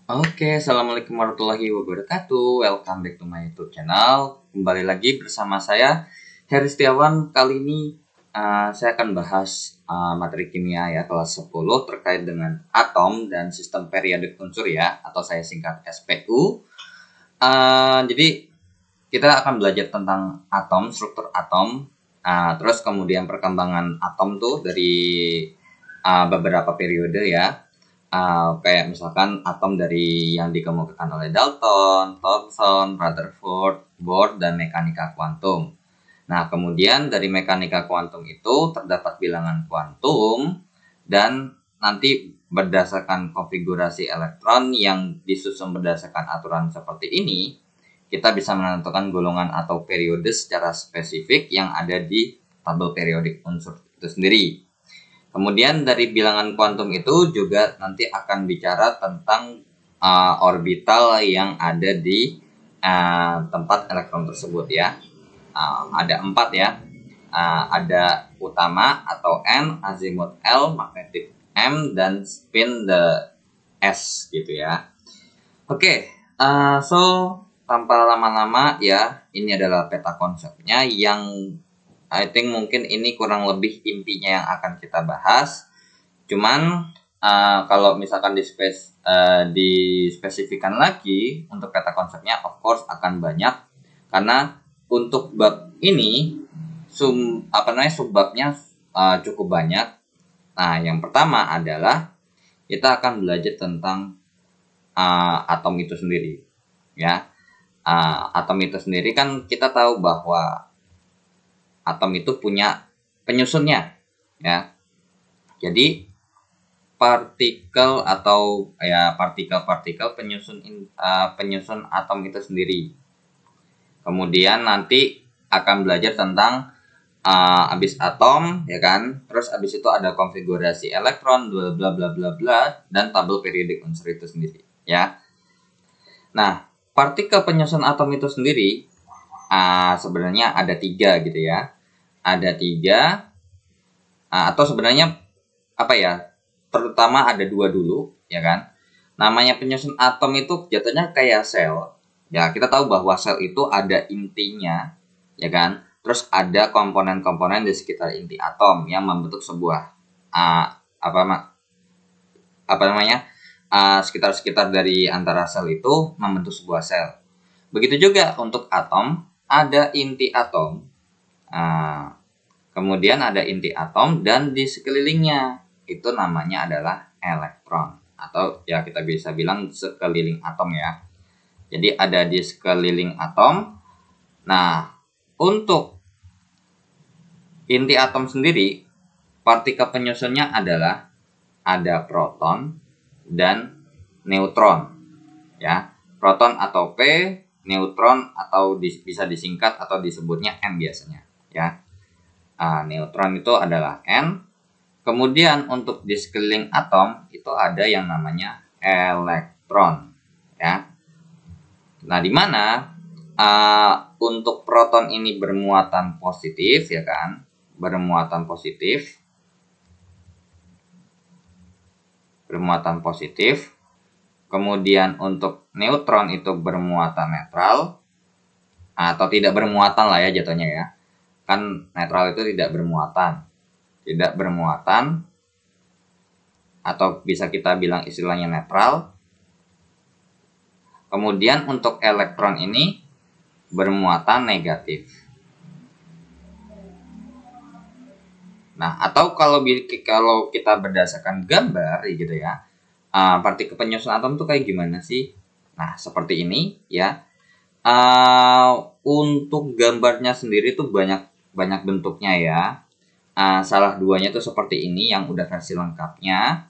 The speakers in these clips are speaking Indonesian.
Oke, assalamualaikum warahmatullahi wabarakatuh. Welcome back to my YouTube channel. Kembali lagi bersama saya, Heri Setiawan. Kali ini saya akan bahas materi kimia ya kelas 10 terkait dengan atom dan sistem periodik unsur ya, atau saya singkat SPU. Jadi kita akan belajar tentang atom, struktur atom, terus kemudian perkembangan atom tuh dari beberapa periode ya. Kayak misalkan atom dari yang dikemukakan oleh Dalton, Thomson, Rutherford, Bohr, dan mekanika kuantum. Nah, kemudian dari mekanika kuantum itu terdapat bilangan kuantum dan nanti berdasarkan konfigurasi elektron yang disusun berdasarkan aturan seperti ini, kita bisa menentukan golongan atau periode secara spesifik yang ada di tabel periodik unsur itu sendiri. Kemudian dari bilangan kuantum itu juga nanti akan bicara tentang orbital yang ada di tempat elektron tersebut ya. Ada 4 ya. Ada utama atau N, azimut L, magnetik M, dan spin the S gitu ya. Oke, so tanpa lama-lama ya, ini adalah peta konsepnya yang I think mungkin ini kurang lebih intinya yang akan kita bahas. Cuman kalau misalkan dispesifikan lagi untuk peta konsepnya, of course akan banyak. Karena untuk bab ini subbabnya cukup banyak. Nah, yang pertama adalah kita akan belajar tentang atom itu sendiri, ya. Atom itu sendiri kan kita tahu bahwa atom itu punya penyusunnya ya. Jadi partikel atau ya partikel-partikel penyusun atom itu sendiri. Kemudian nanti akan belajar tentang abis atom ya kan. Terus abis itu ada konfigurasi elektron bla bla bla bla bla dan tabel periodik unsur itu sendiri ya. Nah, partikel penyusun atom itu sendiri sebenarnya ada 3 gitu ya. Ada 3 atau sebenarnya apa ya, terutama ada 2 dulu ya kan. Namanya penyusun atom itu jatuhnya kayak sel ya. Kita tahu bahwa sel itu ada intinya ya kan, terus ada komponen-komponen di sekitar inti atom yang membentuk sebuah sekitar dari antara sel itu membentuk sebuah sel. Begitu juga untuk atom, ada inti atom. Kemudian ada inti atom dan di sekelilingnya itu namanya adalah elektron, atau ya kita bisa bilang sekeliling atom ya. Jadi ada di sekeliling atom. Nah, untuk inti atom sendiri, partikel penyusunnya adalah ada proton dan neutron ya. Proton atau P, neutron atau bisa disingkat atau disebutnya N biasanya ya. Neutron itu adalah N. Kemudian untuk di sekeliling atom itu ada yang namanya elektron ya. Nah, di mana untuk proton ini bermuatan positif ya kan, bermuatan positif. Kemudian untuk neutron itu bermuatan netral atau tidak bermuatan lah ya jatuhnya ya. Kan netral itu tidak bermuatan atau bisa kita bilang istilahnya netral. Kemudian untuk elektron ini bermuatan negatif. Nah, atau kalau kita berdasarkan gambar gitu ya, partikel penyusun atom itu kayak gimana sih? Nah, seperti ini ya. Untuk gambarnya sendiri tuh banyak bentuknya ya. Salah duanya tuh seperti ini yang udah versi lengkapnya.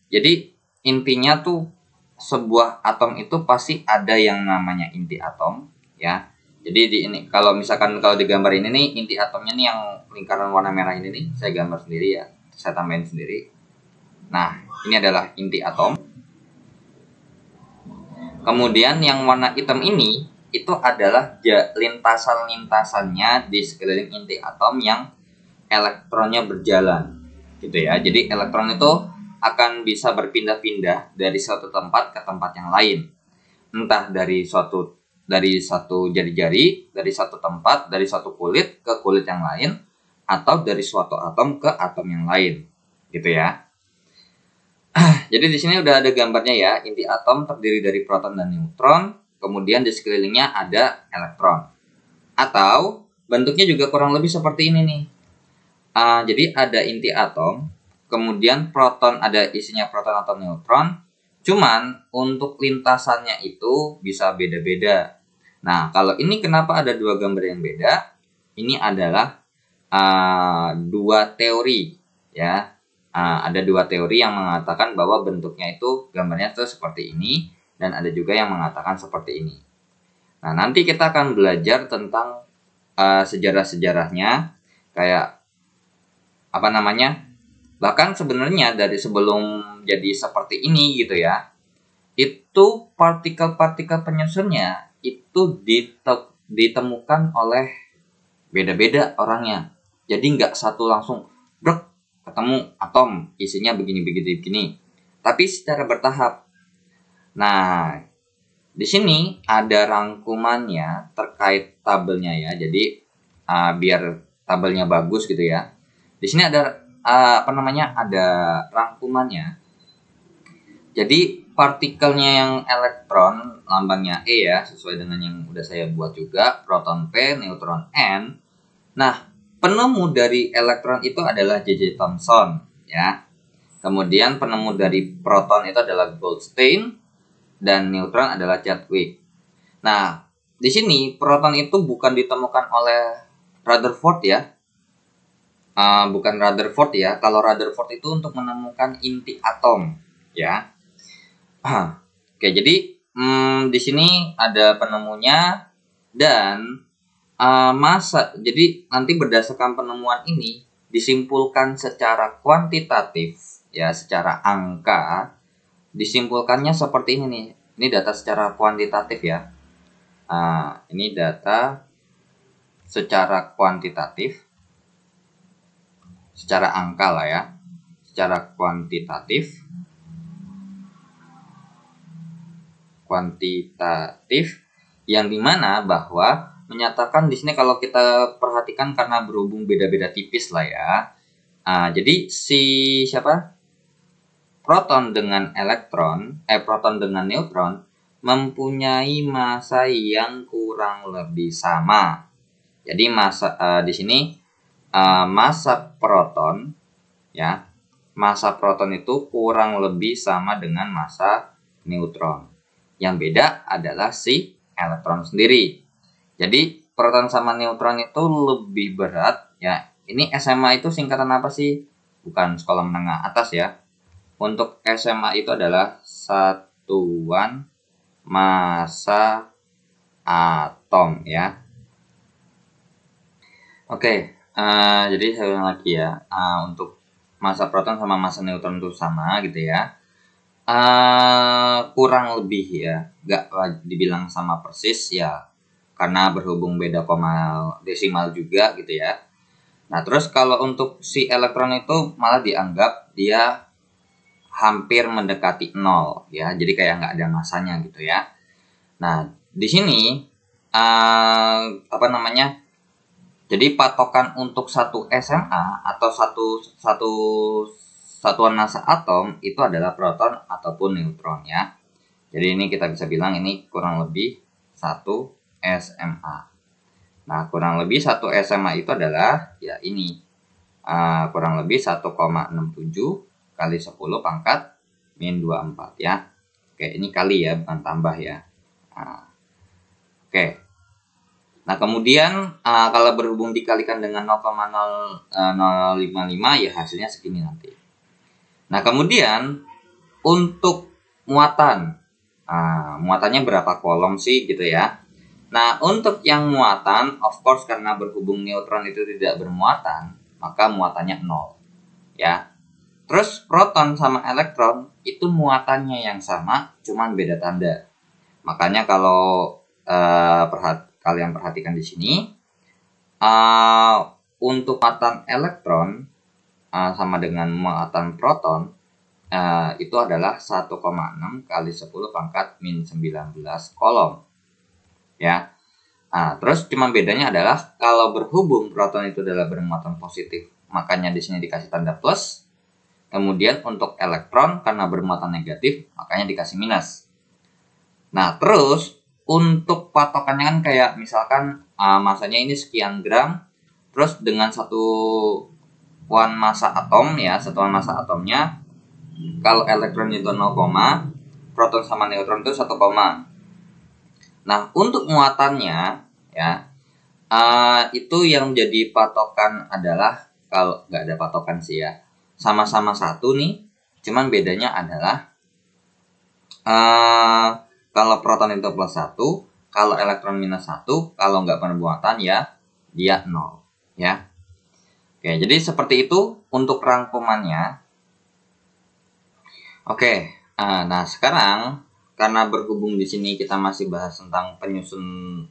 Jadi intinya tuh sebuah atom itu pasti ada yang namanya inti atom ya. Jadi kalau di gambar ini nih, inti atomnya nih yang lingkaran warna merah ini nih, saya gambar sendiri ya, saya tambahin sendiri. Nah, ini adalah inti atom. Kemudian yang warna hitam ini itu adalah lintasan-lintasannya di sekeliling inti atom yang elektronnya berjalan gitu ya. Jadi elektron itu akan bisa berpindah-pindah dari suatu tempat ke tempat yang lain. Entah dari satu jari-jari, dari satu tempat, dari satu kulit ke kulit yang lain, atau dari suatu atom ke atom yang lain. Gitu ya. Jadi di sini udah ada gambarnya ya. Inti atom terdiri dari proton dan neutron, kemudian di sekelilingnya ada elektron. Atau bentuknya juga kurang lebih seperti ini nih. Jadi ada inti atom, kemudian proton, ada isinya proton atau neutron, cuman untuk lintasannya itu bisa beda-beda. Nah, kalau ini kenapa ada dua gambar yang beda? Ini adalah dua teori ya. Ada dua teori yang mengatakan bahwa bentuknya itu gambarnya tuh seperti ini, dan ada juga yang mengatakan seperti ini. Nah, nanti kita akan belajar tentang sejarah-sejarahnya, kayak apa namanya, bahkan sebenarnya dari sebelum jadi seperti ini gitu ya, itu partikel-partikel penyusunnya itu ditemukan oleh beda-beda orangnya. Jadi nggak satu langsung brek ketemu atom isinya begini, tapi secara bertahap. Nah, di sini ada rangkumannya terkait tabelnya ya. Jadi biar tabelnya bagus gitu ya. Di sini ada ada rangkumannya. Jadi partikelnya yang elektron lambangnya E ya, sesuai dengan yang udah saya buat juga, proton P, neutron N. Nah, penemu dari elektron itu adalah J.J. Thomson ya. Kemudian penemu dari proton itu adalah Goldstein, dan neutron adalah Chadwick. Nah, di sini proton itu bukan ditemukan oleh Rutherford ya. Bukan Rutherford ya. Kalau Rutherford itu untuk menemukan inti atom ya. Oke, jadi di sini ada penemunya dan jadi nanti berdasarkan penemuan ini disimpulkan secara kuantitatif ya, secara angka. Disimpulkannya seperti ini nih. Ini data secara kuantitatif ya. Ini data secara kuantitatif, secara angka lah ya, secara kuantitatif, yang dimana bahwa menyatakan di sini kalau kita perhatikan karena berhubung beda-beda tipis lah ya. Jadi proton dengan proton dengan neutron mempunyai massa yang kurang lebih sama. Jadi di sini massa proton ya, massa proton itu kurang lebih sama dengan massa neutron. Yang beda adalah si elektron sendiri. Jadi proton sama neutron itu lebih berat ya. Ini SMA itu singkatan apa sih? Bukan sekolah menengah atas ya. Untuk SMA itu adalah satuan massa atom ya. Oke, jadi saya ulang lagi ya. Untuk massa proton sama massa neutron itu sama gitu ya. Kurang lebih ya, nggak dibilang sama persis ya, karena berhubung beda koma desimal juga gitu ya. Nah, terus kalau untuk si elektron itu malah dianggap dia hampir mendekati 0 ya, jadi kayak nggak ada masanya gitu ya. Nah, di sini jadi patokan untuk satu SMA atau satu satuan massa atom itu adalah proton ataupun neutron ya. Jadi ini kita bisa bilang ini kurang lebih 1 SMA. Nah, kurang lebih 1 SMA itu adalah ya ini. Kurang lebih 1,67 kali 10 pangkat min 24 ya. Oke, ini kali ya, bukan tambah ya. Oke. Nah, kemudian kalau berhubung dikalikan dengan 0,055 ya hasilnya segini nanti. Nah, kemudian untuk muatan, muatannya berapa kolom sih gitu ya. Nah, untuk yang muatan, of course karena berhubung neutron itu tidak bermuatan, maka muatannya 0 ya. Terus proton sama elektron itu muatannya yang sama, cuman beda tanda. Makanya kalau kalian perhatikan di sini, untuk muatan elektron sama dengan muatan proton itu adalah 1,6 kali 10 pangkat min 19 kolom. Ya. Nah, terus cuma bedanya adalah kalau berhubung proton itu adalah bermuatan positif, makanya di sini dikasih tanda plus. Kemudian untuk elektron karena bermuatan negatif, makanya dikasih minus. Nah, terus untuk patokannya kan kayak misalkan masanya ini sekian gram, terus dengan satuan massa atom ya, satuan massa atomnya kalau elektron itu 0, proton sama neutron itu 1, nah, untuk muatannya ya itu yang jadi patokan adalah kalau nggak ada patokan sih ya, sama-sama 1 nih, cuman bedanya adalah kalau proton itu plus 1, kalau elektron minus 1, kalau nggak bermuatan ya dia 0 ya. Oke, jadi seperti itu untuk rangkumannya. Oke, nah sekarang karena berhubung di sini kita masih bahas tentang penyusun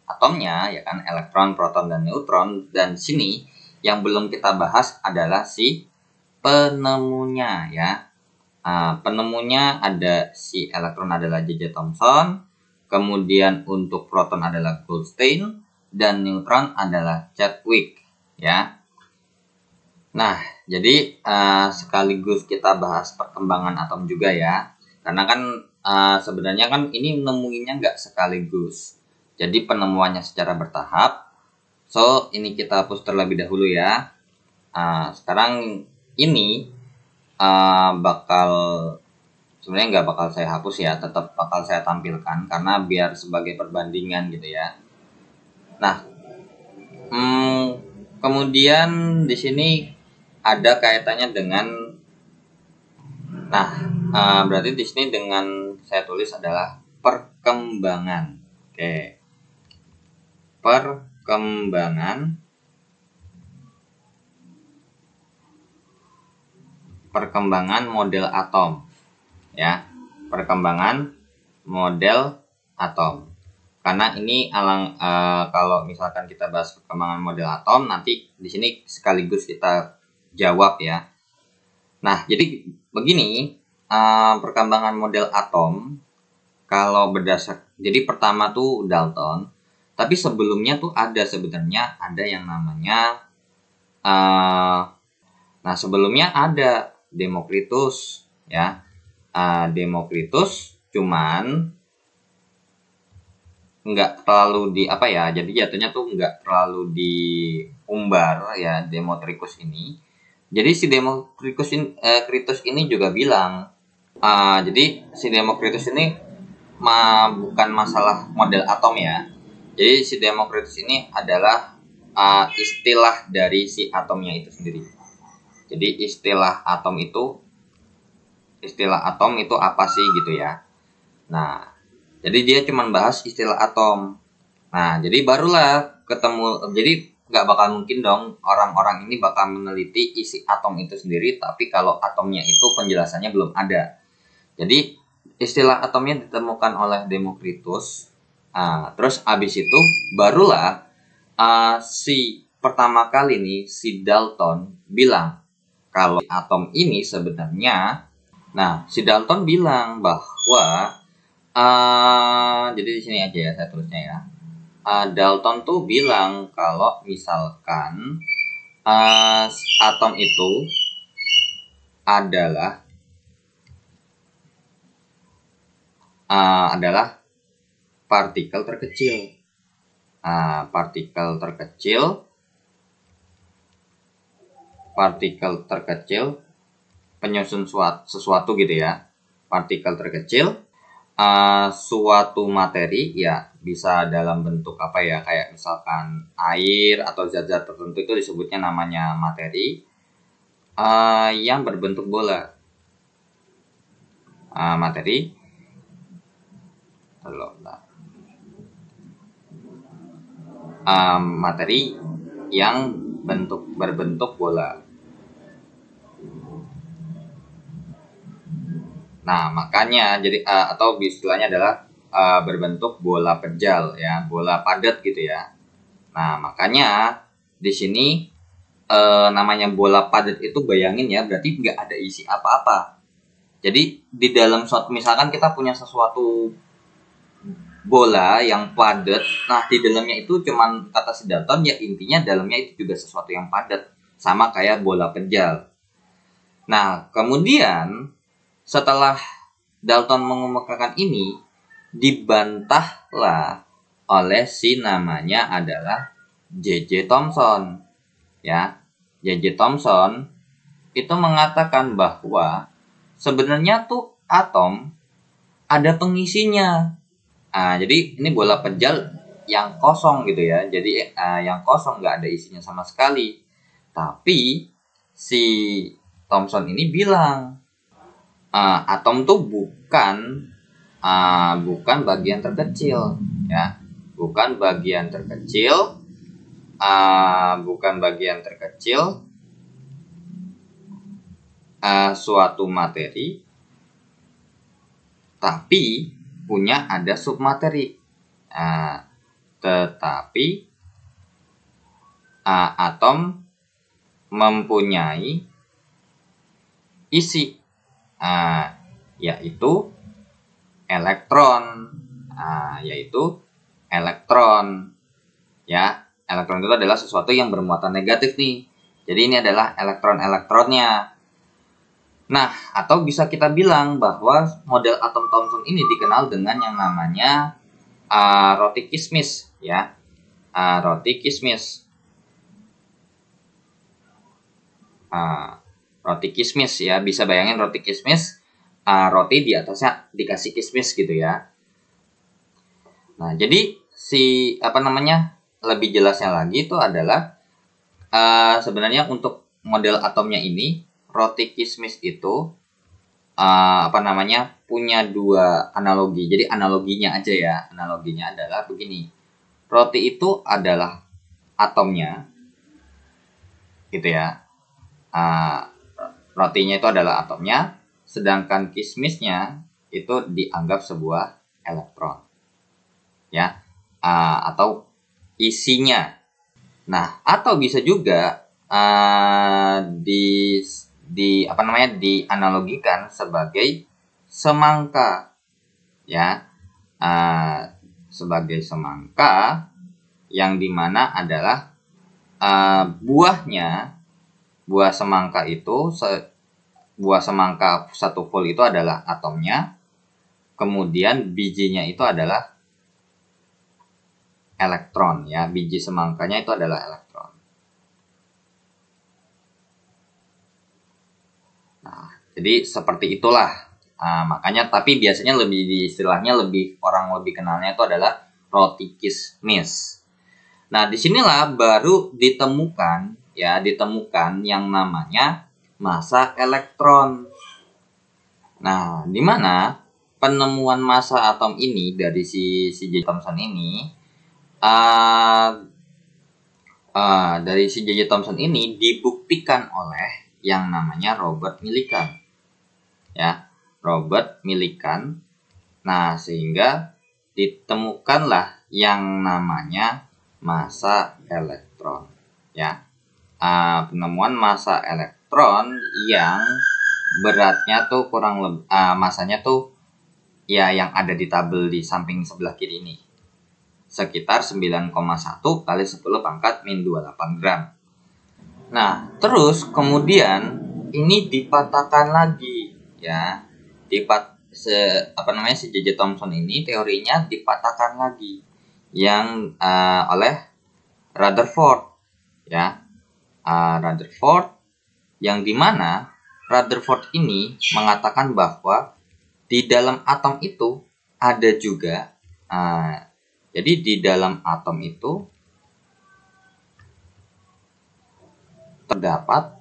atomnya, ya kan, elektron, proton, dan neutron. Dan sini yang belum kita bahas adalah si penemunya, ya. Penemunya ada si elektron adalah J.J. Thomson, kemudian untuk proton adalah Goldstein, dan neutron adalah Chadwick, ya. Nah, jadi sekaligus kita bahas perkembangan atom juga ya, karena kan sebenarnya kan ini nemuinnya nggak sekaligus, jadi penemuannya secara bertahap. So ini kita hapus terlebih dahulu ya. Sekarang ini bakal sebenarnya nggak bakal saya hapus ya, tetap bakal saya tampilkan karena biar sebagai perbandingan gitu ya. Nah, kemudian di sini ada kaitannya dengan, berarti di sini dengan saya tulis adalah perkembangan. Oke. Perkembangan model atom. Ya. Perkembangan model atom. Karena ini kalau misalkan kita bahas perkembangan model atom, nanti di sini sekaligus kita jawab ya. Nah, jadi begini, perkembangan model atom kalau jadi pertama tuh Dalton, tapi sebelumnya tuh sebenarnya ada yang namanya sebelumnya ada Demokritus ya. Demokritus cuman nggak terlalu jadi jatuhnya tuh nggak terlalu diumbar ya Democritus ini. Jadi si Demokritus ini juga bilang, jadi si Demokritus ini bukan masalah model atom ya. Jadi si Demokritus ini adalah istilah dari si atomnya itu sendiri. Jadi istilah atom itu apa sih gitu ya. Nah, jadi dia cuma bahas istilah atom. Nah, jadi barulah ketemu, jadi nggak bakal mungkin dong orang-orang ini bakal meneliti isi atom itu sendiri, tapi kalau atomnya itu penjelasannya belum ada. Jadi istilah atomnya ditemukan oleh Demokritus. Terus abis itu barulah si pertama kali nih si Dalton bilang kalau atom ini sebenarnya, si Dalton bilang bahwa jadi di sini aja ya saya tulisnya ya. Dalton tuh bilang kalau misalkan atom itu adalah partikel terkecil. Partikel terkecil penyusun sesuatu gitu ya. Partikel terkecil suatu materi ya, bisa dalam bentuk kayak misalkan air atau zat-zat tertentu, itu disebutnya namanya materi yang berbentuk bola. Materi yang berbentuk bola. Nah, makanya jadi atau istilahnya adalah berbentuk bola pejal ya, bola padat gitu ya. Nah, makanya di sini namanya bola padat itu bayangin ya, berarti nggak ada isi apa-apa. Jadi di dalam suatu, misalkan kita punya sesuatu bola yang padat, nah di dalamnya itu cuman kata si Dalton ya, intinya dalamnya itu juga sesuatu yang padat, sama kayak bola pejal. Nah kemudian setelah Dalton mengemukakan ini, dibantahlah oleh si namanya adalah J.J. Thomson. Ya, J.J. Thomson itu mengatakan bahwa sebenarnya tuh atom ada pengisinya. Jadi ini bola pejal yang kosong gitu ya. Jadi yang kosong, nggak ada isinya sama sekali. Tapi si Thomson ini bilang atom tuh bukan bagian terkecil, ya, bukan bagian terkecil, suatu materi, tapi punya ada submateri. Tetapi atom mempunyai isi, yaitu elektron, ya. Elektron itu adalah sesuatu yang bermuatan negatif nih. Jadi ini adalah elektron-elektronnya. Nah, atau bisa kita bilang bahwa model atom Thomson ini dikenal dengan yang namanya roti kismis, ya. Roti kismis. Roti kismis, ya, bisa bayangin roti kismis, roti di atasnya dikasih kismis gitu ya. Nah, jadi lebih jelasnya lagi itu adalah sebenarnya untuk model atomnya ini, roti kismis itu punya dua analogi. Jadi analoginya aja ya. Analoginya adalah begini. Roti itu adalah atomnya, gitu ya. Rotinya itu adalah atomnya, sedangkan kismisnya itu dianggap sebuah elektron, ya, atau isinya. Nah, atau bisa juga dianalogikan sebagai semangka, ya, sebagai semangka yang dimana adalah buah semangka satu full itu adalah atomnya, kemudian bijinya itu adalah elektron, ya, biji semangkanya itu adalah elektron. Nah, jadi seperti itulah. Makanya, tapi biasanya orang lebih kenalnya itu adalah roti kismis. Nah, disinilah baru ditemukan yang namanya massa elektron. Nah, di mana penemuan massa atom ini dari si J.J. Thomson ini, dari si J.J. Thomson ini dibuktikan oleh yang namanya Robert Millikan, ya, Robert Millikan. Nah, sehingga ditemukanlah yang namanya massa elektron, ya. Penemuan massa elektron yang beratnya tuh masanya tuh ya yang ada di tabel di samping sebelah kiri ini, sekitar 9,1 kali 10 pangkat min 28 gram. Nah, terus kemudian ini dipatahkan lagi, ya. Si J.J. Thomson ini teorinya dipatahkan lagi yang oleh Rutherford, ya. Rutherford, yang dimana Rutherford ini mengatakan bahwa di dalam atom itu ada juga, jadi di dalam atom itu terdapat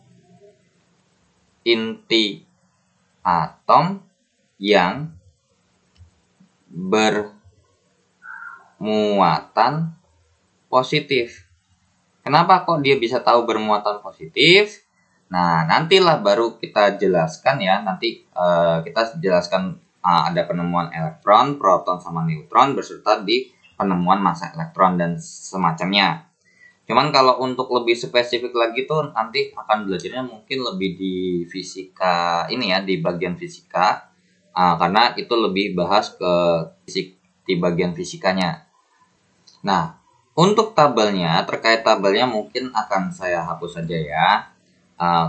inti atom yang bermuatan positif. Kenapa kok dia bisa tahu bermuatan positif? Nah, nantilah baru kita jelaskan ya. Nanti kita jelaskan ada penemuan elektron, proton, sama neutron beserta di penemuan massa elektron dan semacamnya. Cuman kalau untuk lebih spesifik lagi tuh nanti akan belajarnya mungkin lebih di fisika ini ya, di bagian fisika. Karena itu lebih bahas ke fisik di bagian fisikanya. Nah, untuk tabelnya, terkait tabelnya mungkin akan saya hapus saja ya.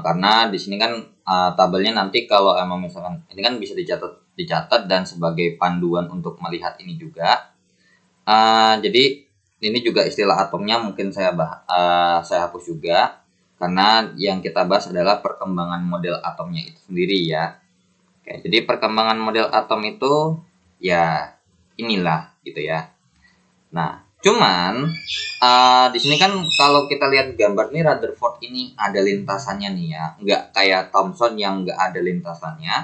Karena di sini kan tabelnya nanti kalau emang misalkan ini kan bisa dicatat dan sebagai panduan untuk melihat ini juga. Jadi ini juga istilah atomnya mungkin saya hapus juga karena yang kita bahas adalah perkembangan model atomnya itu sendiri ya. Oke, jadi perkembangan model atom itu ya inilah gitu ya. Nah, cuman di sini kan kalau kita lihat gambar nih Rutherford ini ada lintasannya nih ya, nggak kayak Thomson yang nggak ada lintasannya.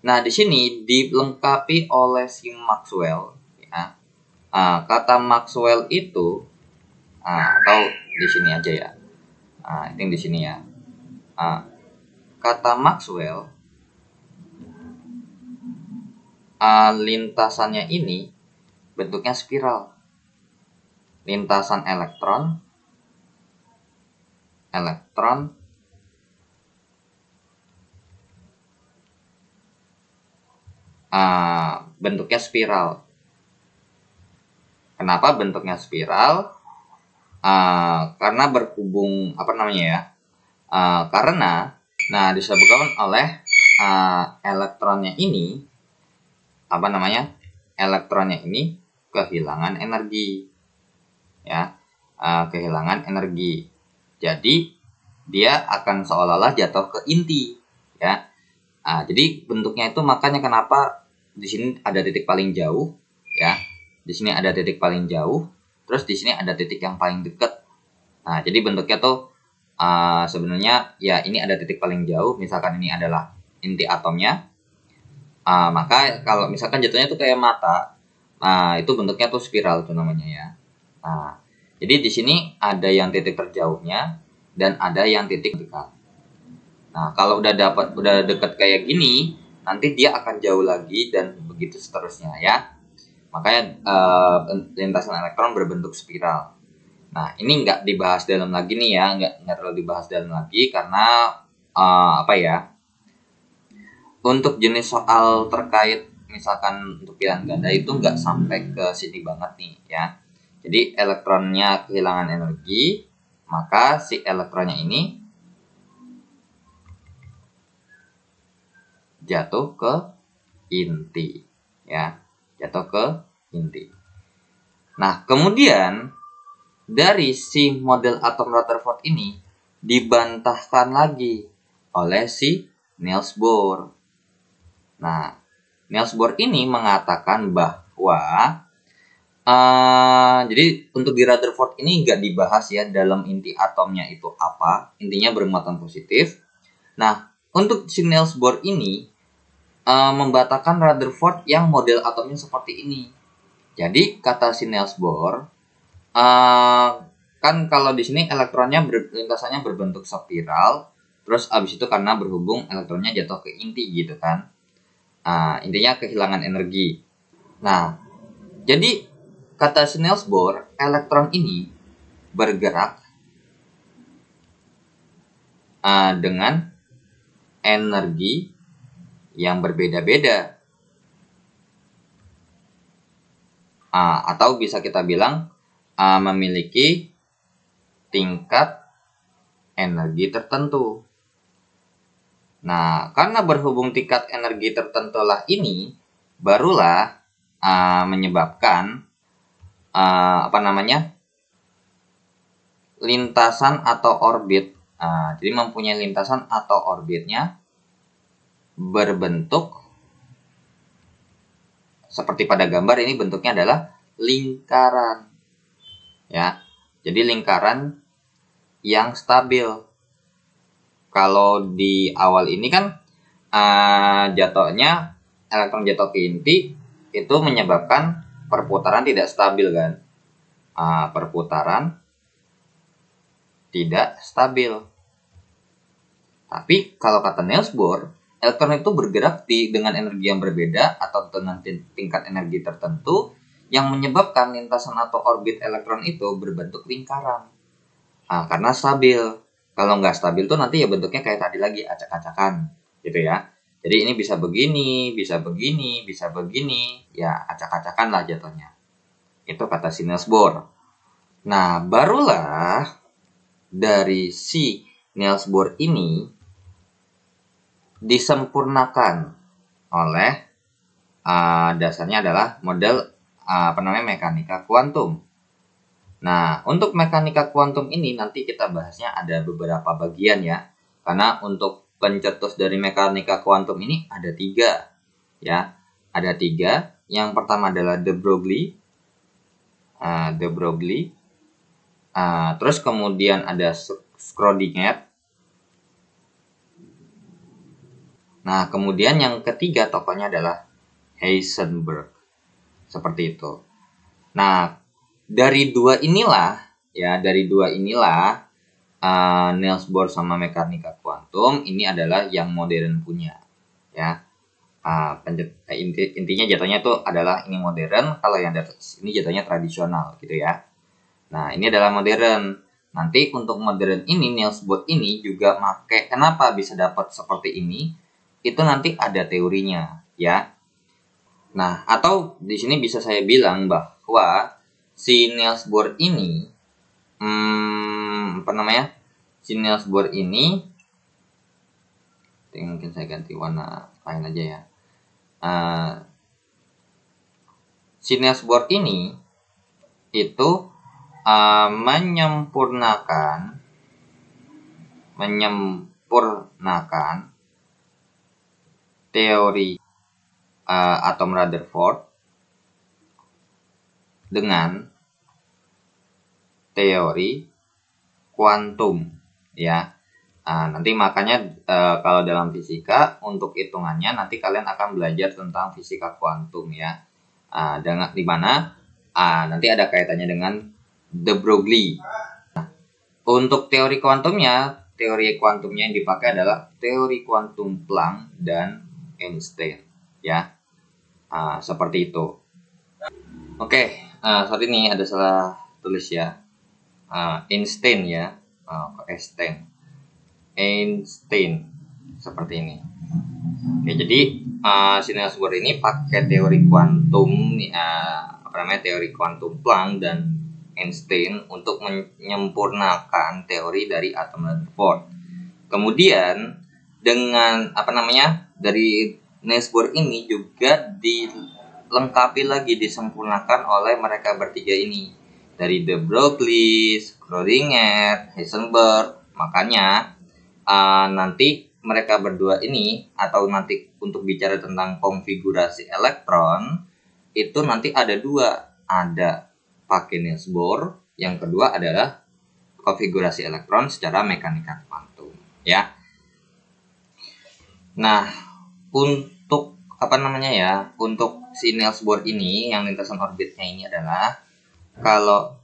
Nah, di sini dilengkapi oleh si Maxwell ya. Kata Maxwell itu atau di sini aja ya. Ini di sini ya. Kata Maxwell lintasannya ini bentuknya spiral. Lintasan elektron bentuknya spiral. Kenapa bentuknya spiral? Karena berhubung apa namanya ya? Karena disebabkan oleh elektronnya ini apa namanya? Elektronnya ini kehilangan energi, ya, kehilangan energi. Jadi dia akan seolah-olah jatuh ke inti, ya. Jadi bentuknya itu makanya kenapa di sini ada titik paling jauh, ya. Di sini ada titik paling jauh, terus di sini ada titik yang paling dekat. Jadi bentuknya tuh sebenarnya ya ini ada titik paling jauh, misalkan ini adalah inti atomnya. Maka kalau misalkan jatuhnya tuh kayak mata, itu bentuknya tuh spiral tuh namanya ya. Jadi di sini ada yang titik terjauhnya dan ada yang titik dekat. Nah, kalau udah dekat kayak gini, nanti dia akan jauh lagi dan begitu seterusnya ya. Makanya lintasan elektron berbentuk spiral. Nah, ini nggak dibahas dalam lagi nih ya, nggak terlalu dibahas dalam lagi karena apa ya? Untuk jenis soal terkait misalkan untuk pilihan ganda itu nggak sampai ke sini banget nih ya. Jadi elektronnya kehilangan energi, maka si elektronnya ini jatuh ke inti ya, jatuh ke inti. Nah, kemudian dari si model atom Rutherford ini dibantahkan lagi oleh si Niels Bohr. Nah, Niels Bohr ini mengatakan bahwa jadi untuk di Rutherford ini nggak dibahas ya dalam inti atomnya itu apa, intinya bermuatan positif. Nah, untuk si Niels Bohr ini membantahkan Rutherford yang model atomnya seperti ini. Jadi kata si Niels Bohr, kan kalau di sini elektronnya lintasannya berbentuk spiral, terus abis itu karena berhubung elektronnya jatuh ke inti gitu kan. Intinya kehilangan energi. Nah, jadi kata si Niels Bohr, elektron ini bergerak dengan energi yang berbeda-beda. Atau bisa kita bilang memiliki tingkat energi tertentu. Nah, karena berhubung tingkat energi tertentu lah ini, barulah menyebabkan lintasan atau orbit. Jadi mempunyai lintasan atau orbitnya berbentuk seperti pada gambar ini bentuknya adalah lingkaran. Ya. Jadi lingkaran yang stabil. Kalau di awal ini kan jatuhnya elektron jatuh ke inti itu menyebabkan perputaran tidak stabil kan. Perputaran tidak stabil. Tapi kalau kata Niels Bohr, elektron itu bergerak dengan energi yang berbeda atau dengan tingkat energi tertentu yang menyebabkan lintasan atau orbit elektron itu berbentuk lingkaran. Karena stabil. Kalau nggak stabil tuh nanti ya bentuknya kayak tadi lagi, acak-acakan gitu ya. Jadi ini bisa begini, bisa begini, bisa begini, ya acak-acakan lah jatuhnya. Itu kata si Niels Bohr. Nah, barulah dari si Niels Bohr ini disempurnakan oleh dasarnya adalah model mekanika kuantum. Nah, untuk mekanika kuantum ini nanti kita bahasnya ada beberapa bagian ya. Karena untuk pencetus dari mekanika kuantum ini ada 3 ya. Ada 3. Yang pertama adalah de Broglie. Terus kemudian ada Schrödinger. Nah, kemudian yang ketiga tokohnya adalah Heisenberg. Seperti itu. Nah, dari dua inilah Niels Bohr sama mekanika kuantum ini adalah yang modern punya ya. Intinya jatuhnya itu adalah ini modern, kalau yang ini jatuhnya tradisional gitu ya. Nah, ini adalah modern. Nanti untuk modern ini Niels Bohr ini juga kenapa bisa dapat seperti ini? Itu nanti ada teorinya ya. Nah, atau di sini bisa saya bilang bahwa si Niels Bohr ini mungkin saya ganti warna lain aja ya. Si Niels Bohr ini itu menyempurnakan teori atom Rutherford dengan teori kuantum ya. Nanti makanya kalau dalam fisika untuk hitungannya nanti kalian akan belajar tentang fisika kuantum ya. Dengan dimana nanti ada kaitannya dengan de Broglie. Untuk teori kuantumnya yang dipakai adalah teori kuantum Planck dan Einstein ya. Seperti itu. Oke, sorry nih ada salah tulis ya. Einstein ya. Einstein seperti ini. Oke, jadi si Niels Bohr ini pakai teori kuantum teori kuantum Planck dan Einstein untuk menyempurnakan teori dari atom Rutherford. Kemudian dengan dari Niels Bohr ini juga dilengkapi lagi, disempurnakan oleh mereka bertiga ini, dari de Broglie, Schrödinger, Heisenberg. Makanya nanti mereka berdua ini, atau nanti untuk bicara tentang konfigurasi elektron itu nanti ada 2, ada pakai Niels Bohr, yang kedua adalah konfigurasi elektron secara mekanika kuantum ya. Nah, untuk untuk si Niels Bohr ini yang lintasan orbitnya ini adalah kalau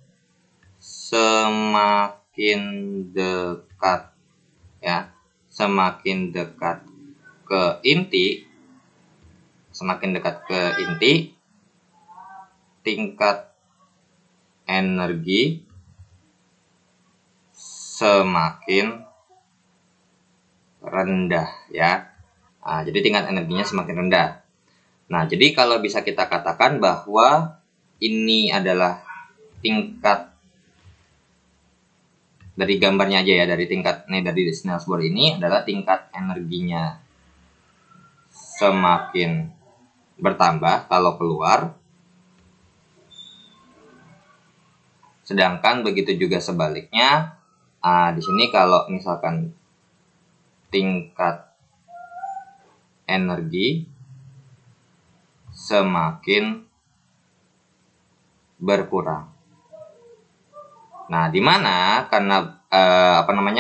semakin dekat ke inti, tingkat energi semakin rendah ya. Jadi tingkat energinya semakin rendah. Nah, jadi kalau bisa kita katakan bahwa ini adalah tingkat, dari gambarnya aja ya, dari Niels Bohr ini adalah tingkat energinya semakin bertambah kalau keluar, sedangkan begitu juga sebaliknya. Di sini kalau misalkan tingkat energi semakin berkurang. Nah, di mana karena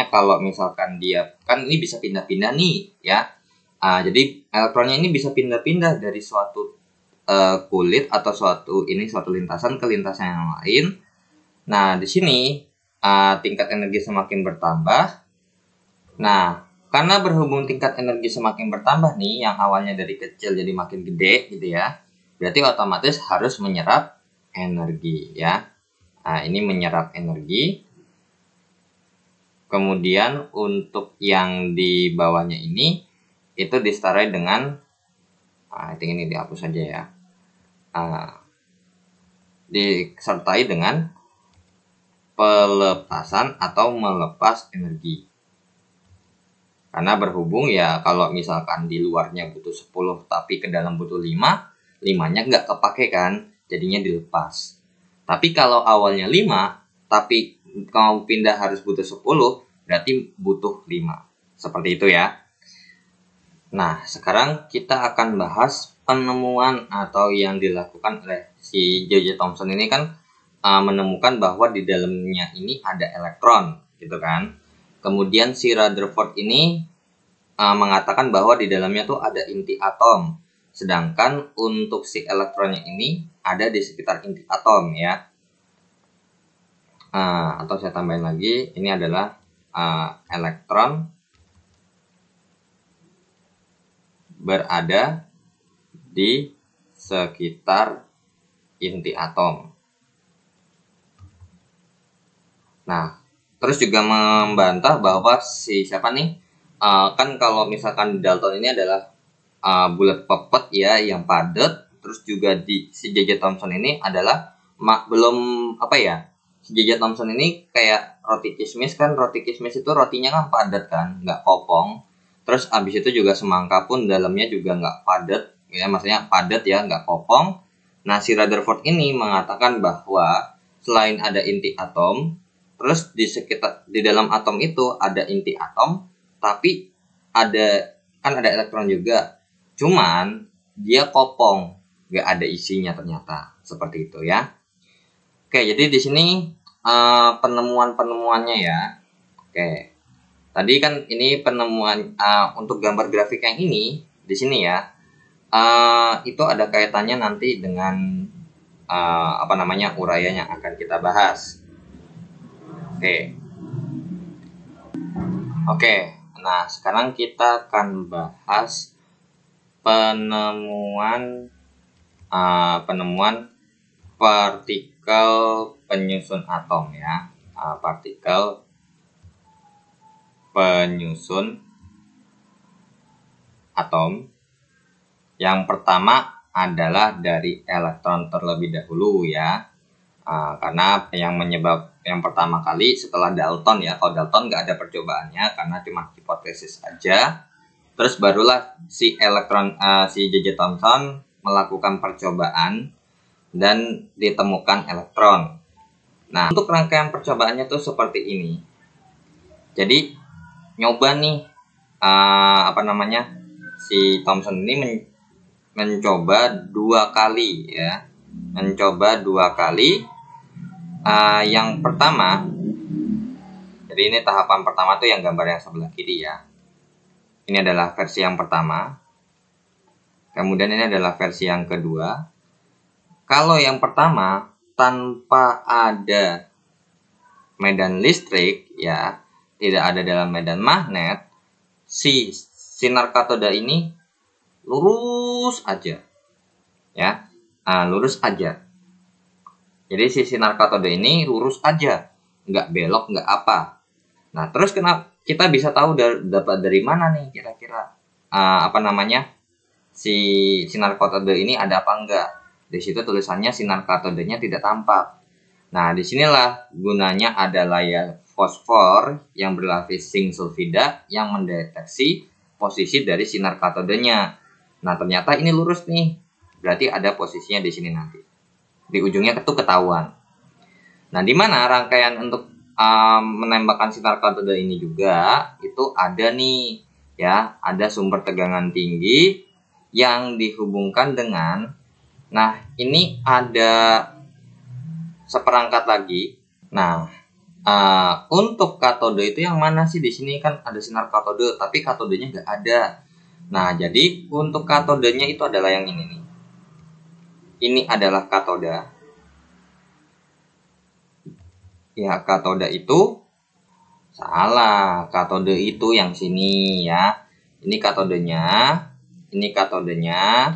kalau misalkan dia kan ini bisa pindah-pindah nih ya. Jadi elektronnya ini bisa pindah-pindah dari suatu kulit atau suatu lintasan ke lintasan yang lain. Nah, di sini tingkat energi semakin bertambah. Nah, karena berhubung tingkat energi semakin bertambah nih, yang awalnya dari kecil jadi makin gede gitu ya, berarti otomatis harus menyerap energi ya. Ini menyerap energi. Kemudian untuk yang di bawahnya ini itu diseterai dengan ini dihapus saja ya. Disertai dengan pelepasan atau melepas energi. Karena berhubung ya kalau misalkan di luarnya butuh 10 tapi ke dalam butuh 5, 5-nya nggak kepake kan, jadinya dilepas. Tapi kalau awalnya 5 tapi mau pindah harus butuh 10, berarti butuh 5. Seperti itu ya. Nah, sekarang kita akan bahas penemuan atau yang dilakukan oleh si J.J. Thomson ini kan menemukan bahwa di dalamnya ini ada elektron, gitu kan. Kemudian si Rutherford ini mengatakan bahwa di dalamnya tuh ada inti atom. Sedangkan untuk si elektronnya ini ada di sekitar inti atom ya. Atau saya tambahin lagi, ini adalah elektron berada di sekitar inti atom. Nah, terus juga membantah bahwa si siapa nih, kan kalau misalkan Dalton ini adalah bulat pepet ya, yang padat. Terus juga di si J.J. Thomson ini adalah belum apa ya, si J.J. Thomson ini kayak roti kismis kan, roti kismis itu rotinya kan padat kan, nggak kopong. Terus abis itu juga semangka pun dalamnya juga nggak padat, ya maksudnya padat ya, nggak kopong. Nah, si Rutherford ini mengatakan bahwa selain ada inti atom, terus di dalam atom itu ada inti atom, tapi ada elektron juga. Cuman dia kopong, nggak ada isinya ternyata. Seperti itu ya. Oke, jadi di sini penemuan-penemuannya ya. Oke. Tadi kan ini penemuan untuk gambar grafik yang ini di sini ya. Itu ada kaitannya nanti dengan uraian yang akan kita bahas. Oke. Nah, sekarang kita akan bahas penemuan partikel penyusun atom ya. Partikel penyusun atom. Yang pertama adalah dari elektron terlebih dahulu ya. Karena yang pertama kali setelah Dalton ya, kalau Dalton nggak ada percobaannya karena cuma hipotesis aja. Terus barulah si J.J. Thomson melakukan percobaan dan ditemukan elektron. Nah, untuk rangkaian percobaannya tuh seperti ini. Jadi nyoba nih si Thomson ini mencoba 2 kali ya. Yang pertama, jadi ini tahapan pertama tuh yang gambar yang sebelah kiri ya. Ini adalah versi yang pertama. Kemudian ini adalah versi yang kedua. Kalau yang pertama tanpa ada medan listrik ya, tidak ada dalam medan magnet, si sinar katoda ini lurus aja ya, lurus aja. Jadi si sinar katoda ini lurus aja, nggak belok, nggak apa. Nah, terus kenapa kita bisa tahu dapat dari mana nih kira-kira si sinar katoda ini ada apa enggak? Di situ tulisannya sinar katodanya tidak tampak. Nah, disinilah gunanya ada layar fosfor yang berlapis zinc sulfida yang mendeteksi posisi dari sinar katodanya. Nah, ternyata ini lurus nih. Berarti ada posisinya di sini nanti. Di ujungnya itu ketahuan. Nah, di mana rangkaian untuk menembakkan sinar katoda ini juga itu ada nih ya, ada sumber tegangan tinggi yang dihubungkan dengan, nah ini ada seperangkat lagi. Nah, untuk katoda itu yang mana sih? Di sini kan ada sinar katoda, tapi katodanya nggak ada. Nah, jadi untuk katodanya itu adalah yang ini nih. Ini adalah katoda. Ya, katoda itu salah. Katoda itu yang sini ya. Ini katodenya. Ini katodenya.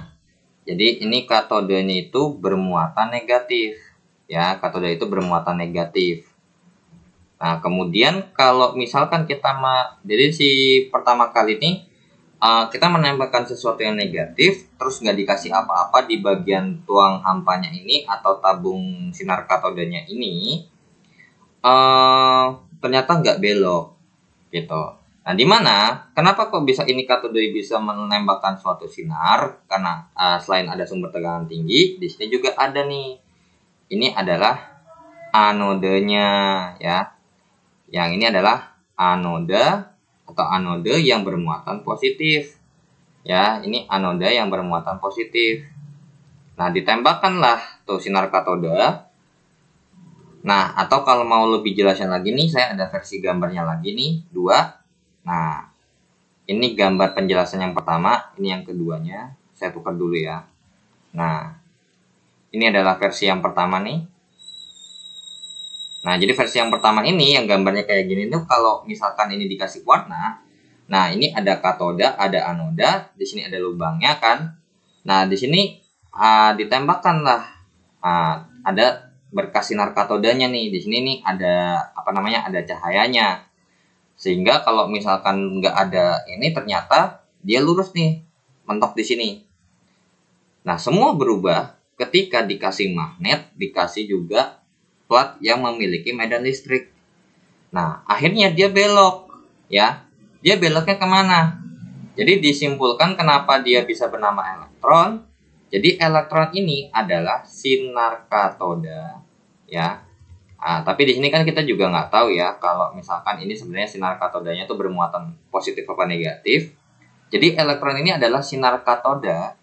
Jadi ini katodenya itu bermuatan negatif. Ya, katoda itu bermuatan negatif. Nah, kemudian kalau misalkan jadi si pertama kali ini kita menembakkan sesuatu yang negatif, terus nggak dikasih apa-apa di bagian tuang hampanya ini atau tabung sinar katodanya ini, ternyata nggak belok, gitu. Nah, di mana? Kenapa kok bisa ini katode bisa menembakkan suatu sinar? Karena selain ada sumber tegangan tinggi, di sini juga ada nih. Ini adalah anodenya, ya. Yang ini adalah anode yang bermuatan positif. Ya, ini anode yang bermuatan positif. Nah, ditembakkanlah tuh sinar katoda. Nah, atau kalau mau lebih jelasnya lagi nih, saya ada versi gambarnya lagi nih, 2. Nah, ini gambar penjelasan yang pertama, ini yang keduanya. Saya tukar dulu ya. Nah, ini adalah versi yang pertama nih. Nah, jadi versi yang pertama ini yang gambarnya kayak gini tuh kalau misalkan ini dikasih warna, nah ini ada katoda, ada anoda, di sini ada lubangnya kan. Nah, di sini ditembakkanlah ada berkas sinar katodanya nih. Di sini nih ada ada cahayanya. Sehingga kalau misalkan nggak ada ini ternyata dia lurus nih, mentok di sini. Nah, semua berubah ketika dikasih magnet, dikasih juga plat yang memiliki medan listrik. Nah, akhirnya dia belok, ya. Dia beloknya kemana? Jadi disimpulkan kenapa dia bisa bernama elektron. Jadi elektron ini adalah sinar katoda, ya. Tapi di sini kan kita juga nggak tahu ya kalau misalkan ini sebenarnya sinar katodanya itu bermuatan positif apa negatif. Jadi elektron ini adalah sinar katoda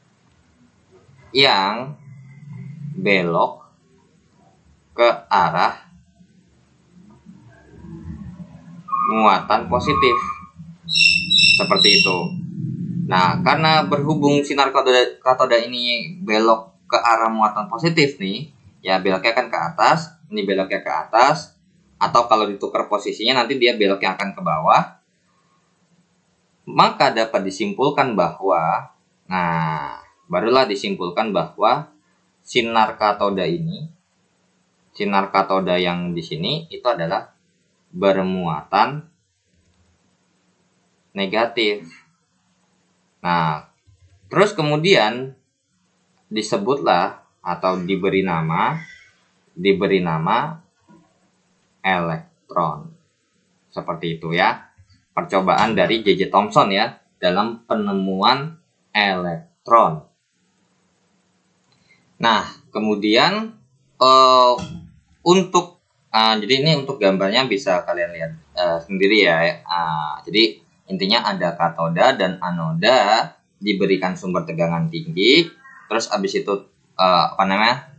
yang belok ke arah muatan positif, seperti itu. Nah, karena berhubung sinar katoda ini belok ke arah muatan positif nih, ya beloknya kan ke atas, ini beloknya ke atas, atau kalau ditukar posisinya nanti dia beloknya akan ke bawah, maka dapat disimpulkan bahwa, barulah disimpulkan bahwa sinar katoda yang di sini itu adalah bermuatan negatif. Nah, terus kemudian disebutlah atau diberi nama elektron. Seperti itu ya. Percobaan dari J.J. Thomson ya dalam penemuan elektron. Nah, kemudian jadi ini untuk gambarnya bisa kalian lihat sendiri ya. Jadi intinya ada katoda dan anoda diberikan sumber tegangan tinggi, terus abis itu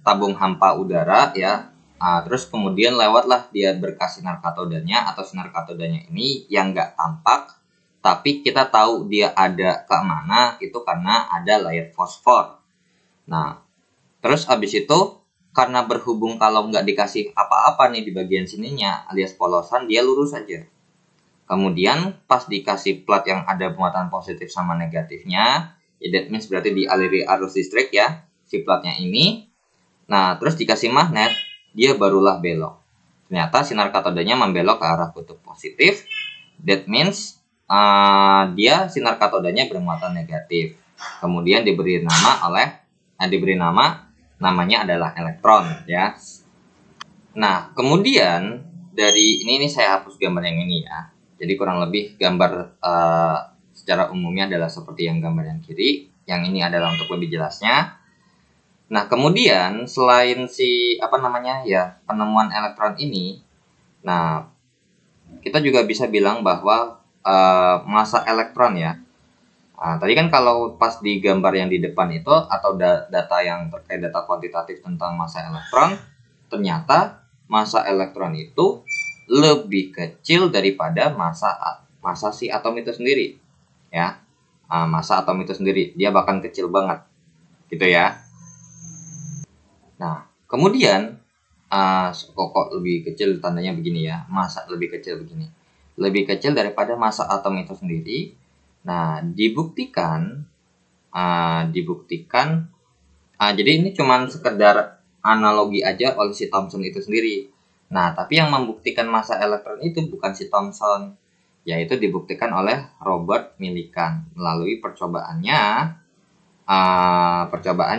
tabung hampa udara ya. Terus kemudian lewatlah dia berkas sinar katodanya atau sinar katodanya ini yang nggak tampak, tapi kita tahu dia ada ke mana itu karena ada layar fosfor. Nah, terus abis itu karena berhubung kalau nggak dikasih apa-apa nih di bagian sininya alias polosan, dia lurus saja. Kemudian pas dikasih plat yang ada muatan positif sama negatifnya, ya that means berarti dialiri arus listrik ya si platnya ini. Nah, terus dikasih magnet, dia barulah belok. Ternyata sinar katodanya membelok ke arah kutub positif. That means dia sinar katodanya bermuatan negatif. Kemudian diberi nama namanya adalah elektron ya. Nah, kemudian dari ini saya hapus gambar yang ini ya. Jadi kurang lebih gambar secara umumnya adalah seperti yang gambar yang kiri. Yang ini adalah untuk lebih jelasnya. Nah, kemudian selain penemuan elektron ini, nah kita juga bisa bilang bahwa massa elektron ya. Tadi kan kalau pas di gambar yang di depan itu atau data yang terkait data kuantitatif tentang massa elektron, ternyata massa elektron itu lebih kecil daripada massa si atom itu sendiri, ya. Massa atom itu sendiri dia bahkan kecil banget, gitu ya. Nah, kemudian kok lebih kecil tandanya begini ya, massa lebih kecil begini, lebih kecil daripada massa atom itu sendiri. Nah, dibuktikan, jadi ini cuman sekedar analogi aja oleh si Thomson itu sendiri. Nah, tapi yang membuktikan massa elektron itu bukan si Thomson, yaitu dibuktikan oleh Robert Millikan melalui percobaan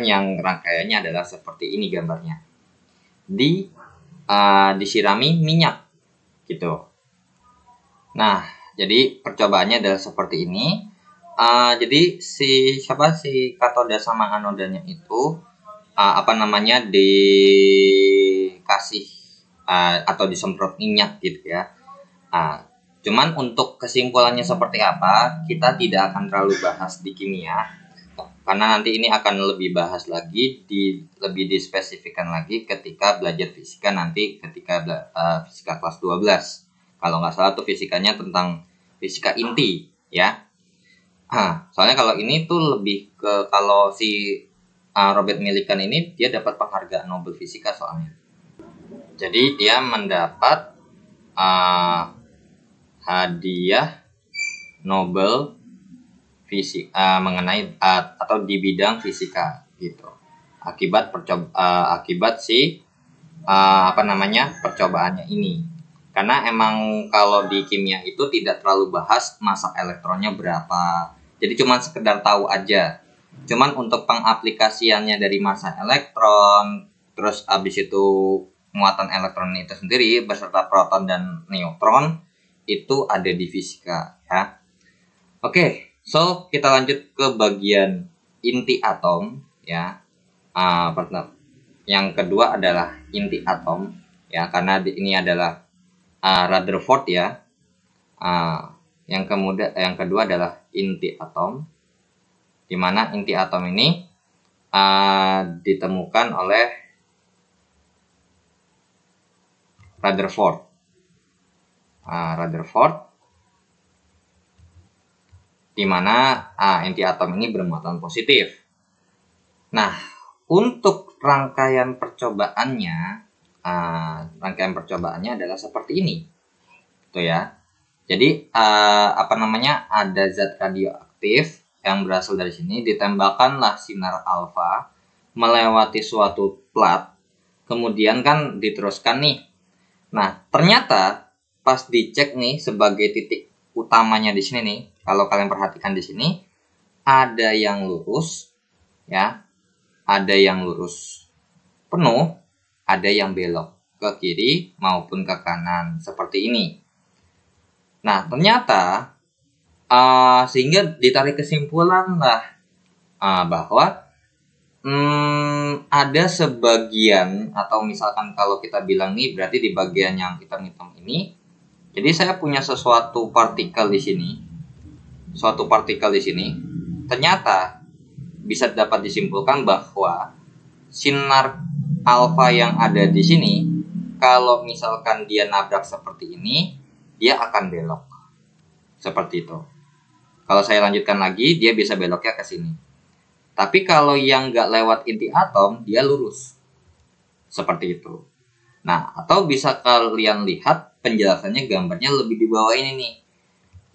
yang rangkaiannya adalah seperti ini gambarnya. Disirami minyak gitu. Nah, jadi percobaannya adalah seperti ini. Jadi si katoda sama anodanya itu dikasih atau disemprot minyak gitu ya. Cuman untuk kesimpulannya seperti apa, kita tidak akan terlalu bahas di kimia, karena nanti ini akan lebih bahas lagi, lebih dispesifikkan lagi ketika belajar fisika nanti, ketika fisika kelas 12. Kalau nggak salah tuh fisikanya tentang fisika inti ya. Soalnya kalau ini tuh lebih ke, kalau si Robert Millikan ini dia dapat penghargaan Nobel Fisika soalnya. Jadi dia mendapat hadiah Nobel fisika mengenai atau di bidang fisika gitu. Akibat percobaannya ini. Karena emang kalau di kimia itu tidak terlalu bahas massa elektronnya berapa. Jadi cuma sekedar tahu aja. Cuman untuk pengaplikasiannya dari massa elektron, terus abis itu muatan elektron itu sendiri beserta proton dan neutron itu ada di fisika ya. Oke, so kita lanjut ke bagian inti atom ya. Yang kedua adalah inti atom ya, karena ini adalah Rutherford ya. Yang kedua adalah inti atom, di mana inti atom ini ditemukan oleh Rutherford. Di mana inti atom ini bermuatan positif. Nah, untuk rangkaian percobaannya adalah seperti ini, gitu ya. Jadi ada zat radioaktif yang berasal dari sini, ditembakkanlah sinar alfa melewati suatu plat, kemudian kan diteruskan nih. Nah, ternyata pas dicek nih sebagai titik utamanya di sini nih, kalau kalian perhatikan di sini ada yang lurus ya, ada yang lurus penuh, ada yang belok ke kiri maupun ke kanan seperti ini. Nah, ternyata sehingga ditarik kesimpulan lah bahwa ada sebagian, atau misalkan kalau kita bilang nih berarti di bagian yang hitam-hitam ini, jadi saya punya suatu partikel di sini, ternyata bisa dapat disimpulkan bahwa sinar alfa yang ada di sini, kalau misalkan dia nabrak seperti ini, dia akan belok seperti itu. Kalau saya lanjutkan lagi, dia bisa beloknya ke sini. Tapi kalau yang nggak lewat inti atom, dia lurus seperti itu. Nah, atau bisa kalian lihat penjelasannya, gambarnya lebih di bawah ini nih.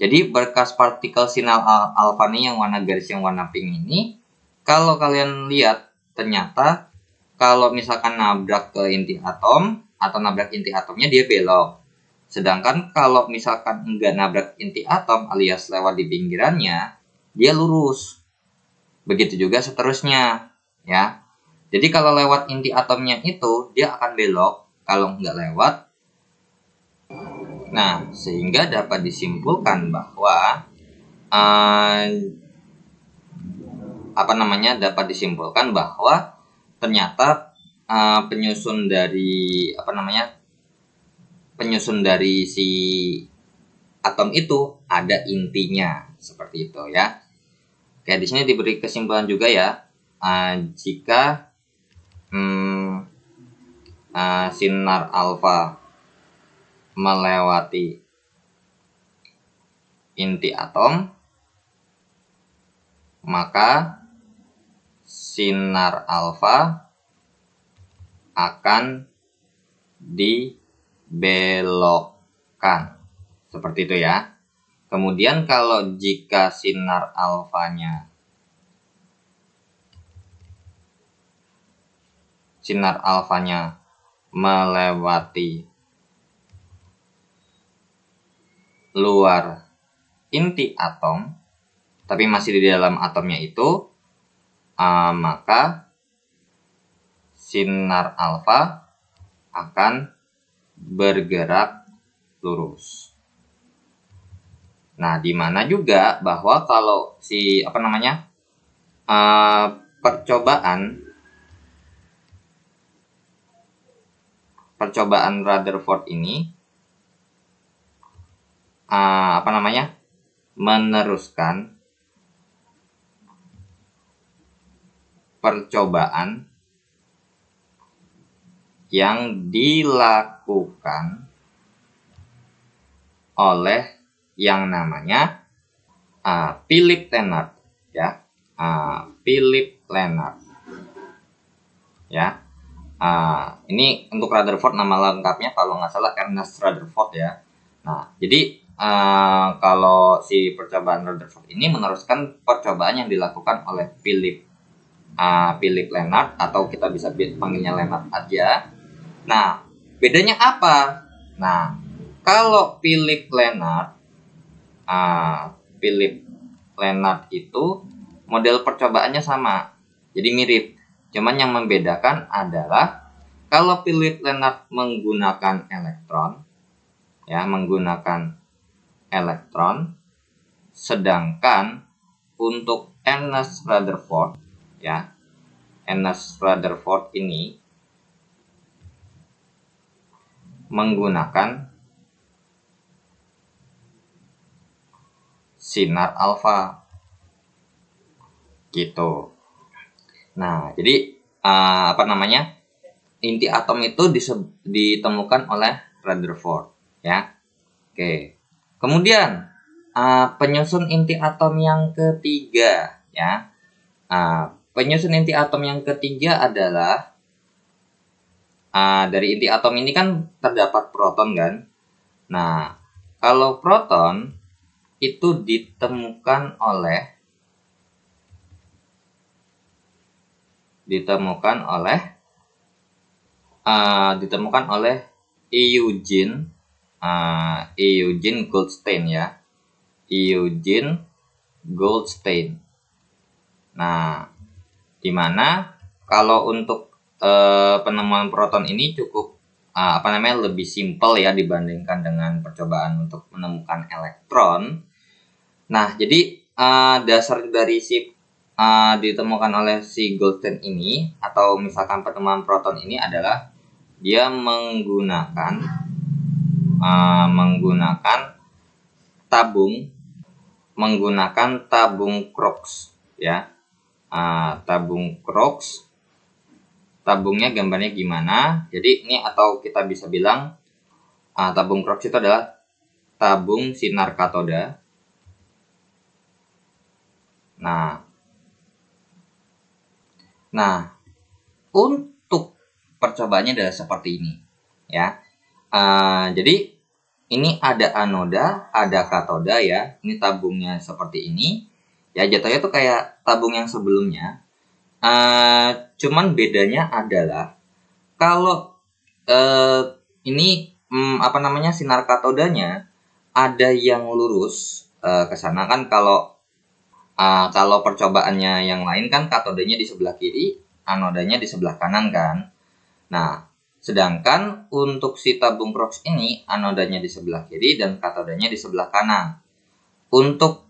Jadi berkas partikel sinar alfa nih yang warna garis yang warna pink ini, kalau kalian lihat ternyata kalau misalkan nabrak ke inti atom atau nabrak inti atomnya, dia belok. Sedangkan kalau misalkan enggak nabrak inti atom alias lewat di pinggirannya, dia lurus. Begitu juga seterusnya ya. Jadi kalau lewat inti atomnya itu dia akan belok, kalau enggak lewat. Nah, sehingga dapat disimpulkan bahwa ternyata penyusun dari si atom itu ada intinya seperti itu ya. Oke, di sini diberi kesimpulan juga ya, jika sinar alfa melewati inti atom, maka sinar alfa akan dibelokkan seperti itu ya. Kemudian kalau jika sinar alfanya melewati luar inti atom, tapi masih di dalam atomnya itu, maka sinar alfa akan bergerak lurus. Nah, di mana juga bahwa kalau si percobaan Rutherford ini meneruskan percobaan yang dilakukan oleh yang namanya Philip Lenard, ya, Philip Lenard, ya. Ini untuk Rutherford nama lengkapnya kalau nggak salah Ernest Rutherford, ya. Nah, jadi kalau si percobaan Rutherford ini meneruskan percobaan yang dilakukan oleh Philip Lenard, atau kita bisa panggilnya Lenard aja. Nah, bedanya apa? Nah, kalau Philip Lenard itu model percobaannya sama, jadi mirip. Cuman yang membedakan adalah kalau Philip Lenard menggunakan elektron, sedangkan untuk Ernest Rutherford, ya, Ernest Rutherford ini menggunakan sinar alfa, gitu. Nah, jadi inti atom itu ditemukan oleh Rutherford, ya. Oke. Kemudian penyusun inti atom yang ketiga, ya. Penyusun inti atom yang ketiga adalah dari inti atom ini kan terdapat proton, kan. Nah, kalau proton itu ditemukan oleh Eugene Goldstein, ya. Eugene Goldstein. Nah, dimana kalau untuk penemuan proton ini cukup lebih simpel, ya, dibandingkan dengan percobaan untuk menemukan elektron. Nah, jadi dasar dari ditemukan oleh si Goldstein ini, atau misalkan penemuan proton ini adalah dia menggunakan tabung Crookes, ya. Tabung Crookes, tabungnya gambarnya gimana? Jadi ini, atau kita bisa bilang tabung Crookes itu adalah tabung sinar katoda. Nah, untuk percobaannya adalah seperti ini, ya. Jadi ini ada anoda, ada katoda, ya. Ini tabungnya seperti ini, ya. Jatuhnya tuh kayak tabung yang sebelumnya. Cuman bedanya adalah kalau ini sinar katodanya ada yang lurus ke sana, kan. Kalau percobaannya yang lain kan katodanya di sebelah kiri, anodanya di sebelah kanan, kan. Nah, sedangkan untuk si tabung Crookes ini anodanya di sebelah kiri dan katodanya di sebelah kanan. Untuk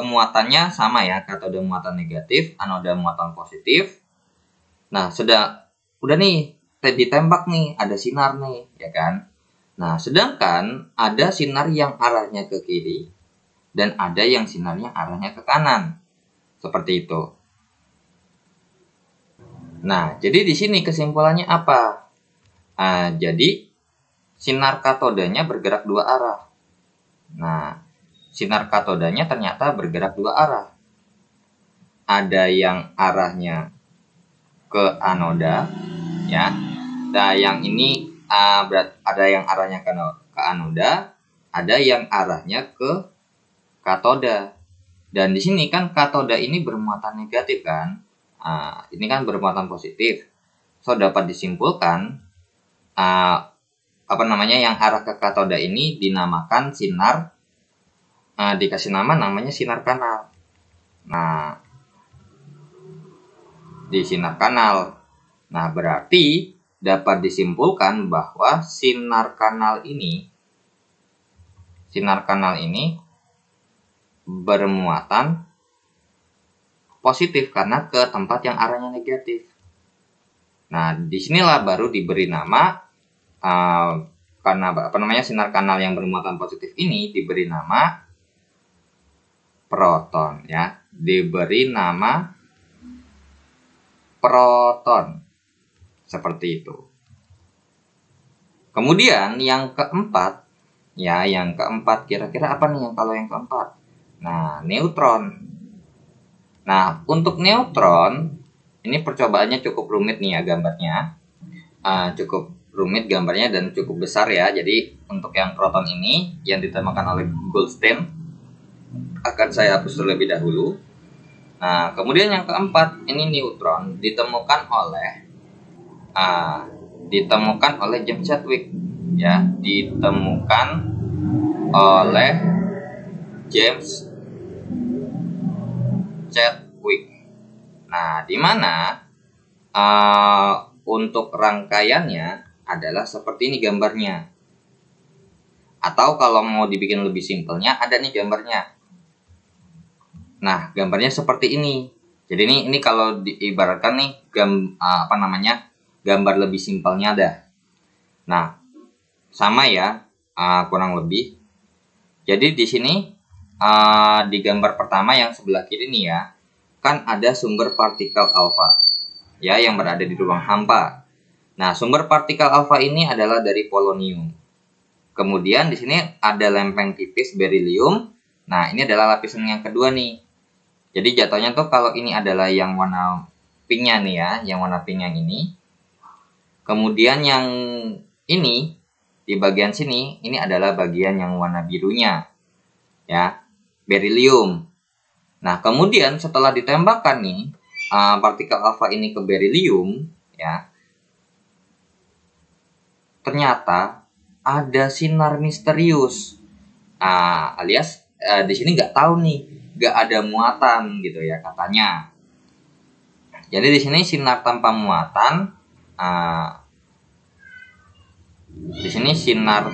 muatannya sama, ya, katoda muatan negatif, anoda muatan positif. Nah, udah nih ditembak nih, ada sinar nih, ya kan. Nah, sedangkan ada sinar yang arahnya ke kiri dan ada yang sinarnya arahnya ke kanan. Seperti itu. Nah, jadi di sini kesimpulannya apa? Jadi sinar katodanya bergerak dua arah. Nah, sinar katodanya ternyata bergerak dua arah. Ada yang arahnya ke anoda, ya. Nah, yang ini ada yang arahnya ke anoda, ada yang arahnya ke katoda. Dan di sini kan katoda ini bermuatan negatif, kan. Ini kan bermuatan positif. So, dapat disimpulkan yang arah ke katoda ini dinamakan sinar, dikasih namanya sinar kanal. Nah, di sinar kanal. Nah, berarti dapat disimpulkan bahwa sinar kanal ini bermuatan positif karena ke tempat yang arahnya negatif. Nah, disinilah baru diberi nama karena sinar kanal yang bermuatan positif ini diberi nama proton, ya, diberi nama proton seperti itu. Kemudian yang keempat, kira-kira apa nih yang keempat? Nah, neutron. Nah, untuk neutron ini percobaannya cukup rumit nih ya gambarnya. Cukup rumit gambarnya dan cukup besar ya. Jadi untuk yang proton ini yang ditemukan oleh Goldstein akan saya hapus terlebih dahulu. Nah, kemudian yang keempat ini neutron ditemukan oleh James Chadwick, ya, ditemukan oleh James Chadwick. Nah, di mana untuk rangkaiannya adalah seperti ini gambarnya. Atau kalau mau dibikin lebih simpelnya, ada nih gambarnya. Nah, gambarnya seperti ini. Jadi ini kalau diibaratkan nih gambar lebih simpelnya dah. Nah, sama ya, kurang lebih. Jadi di sini di gambar pertama yang sebelah kiri nih ya, kan ada sumber partikel alfa, ya, yang berada di ruang hampa. Nah, sumber partikel alfa ini adalah dari polonium. Kemudian di sini ada lempeng tipis berilium. Nah, ini adalah lapisan yang kedua nih. Jadi jatuhnya tuh kalau ini adalah yang warna pinknya nih ya, yang warna pink yang ini. Kemudian yang ini di bagian sini, ini adalah bagian yang warna birunya, ya, berilium. Nah, kemudian setelah ditembakkan nih partikel alfa ini ke berilium, ya, ternyata ada sinar misterius. Alias di sini nggak tahu nih, nggak ada muatan gitu ya katanya. Jadi di sini sinar tanpa muatan. Di sini sinar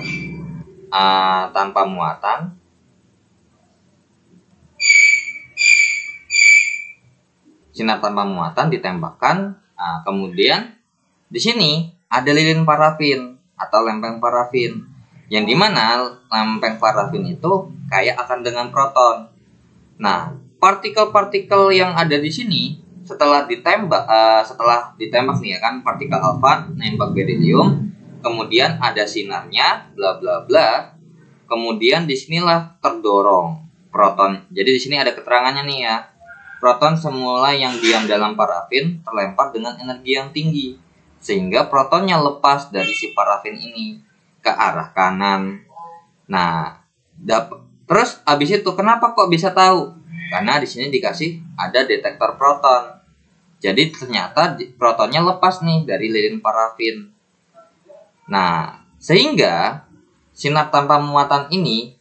tanpa muatan. Sinar tanpa muatan ditembakkan. Kemudian di sini ada lilin parafin atau lempeng parafin, yang dimana lempeng parafin itu kaya akan dengan proton. Nah, partikel-partikel yang ada di sini setelah ditembak nih ya kan, partikel alfa nembak berilium, kemudian ada sinarnya, bla bla bla. Kemudian disinilah terdorong proton. Jadi di sini ada keterangannya nih ya. Proton semula yang diam dalam parafin terlempar dengan energi yang tinggi, sehingga protonnya lepas dari si parafin ini ke arah kanan. Nah, terus abis itu kenapa kok bisa tahu? Karena di sini dikasih ada detektor proton. Jadi ternyata protonnya lepas nih dari lilin parafin. Nah, sehingga sinar tanpa muatan ini